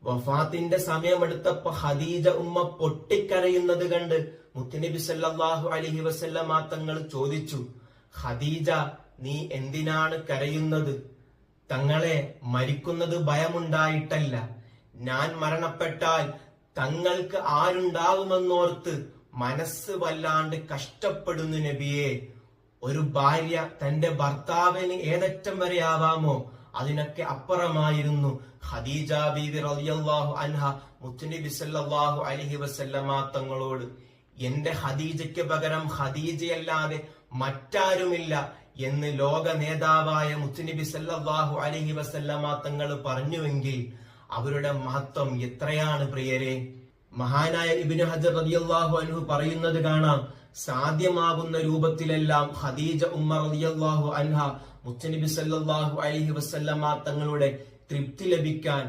വഫാത്തിന്റെ സമയമെടുത്തപ്പോ ഖദീജ ഉമ്മ പൊട്ടിക്കരയുന്നത് കണ്ട് മുത്തുനബി സല്ലല്ലാഹു അലൈഹി വസല്ലമ തങ്ങൾ ചോദിച്ചു, ഖദീജ, നീ എന്തിനാണ് കരയുന്നത്? തങ്ങളെ മരിക്കുന്നത് ഭയമുണ്ടായിട്ടല്ല, ഞാൻ മരണപ്പെട്ടാൽ തങ്ങൾക്ക് ആരുണ്ടാവുമെന്നോർത്ത് മനസ്സ് വല്ലാണ്ട് കഷ്ടപ്പെടുന്നു നബിയെ. ഒരു ഭാര്യ തന്റെ ഭർത്താവിന് ഏതറ്റം വരെ ആവാമോ അതിനൊക്കെ അപ്പുറമായിരുന്നു ഖദീജ ബീവി റളിയല്ലാഹു അൻഹ മുത്തുനബി സല്ലല്ലാഹു അലൈഹി വസല്ലമ തങ്ങളോട്. എന്റെ ഖദീജയ്ക്ക് പകരം ഖദീജയല്ലാതെ മറ്റാരുമില്ല എന്ന് ലോക നേതാവായ മുത്തുനബി സല്ലല്ലാഹു അലൈഹി വസല്ലമ തങ്ങൾ പറഞ്ഞുവെങ്കിൽ അവരുടെ മഹത്വം എത്രയാണ് പ്രിയരെ. മഹാനായ ഇബ്നു ഹജർ റളിയല്ലാഹു അൻഹു പറയുന്നത് കാണാം, സാധ്യമാകുന്ന രൂപത്തിലെല്ലാം ഖദീജ ഉമ്മ റളിയല്ലാഹു അൻഹ മുത്തുനബി സല്ലല്ലാഹു അലൈഹി വസല്ലമ തങ്ങളുടെ തൃപ്തി ലഭിക്കാൻ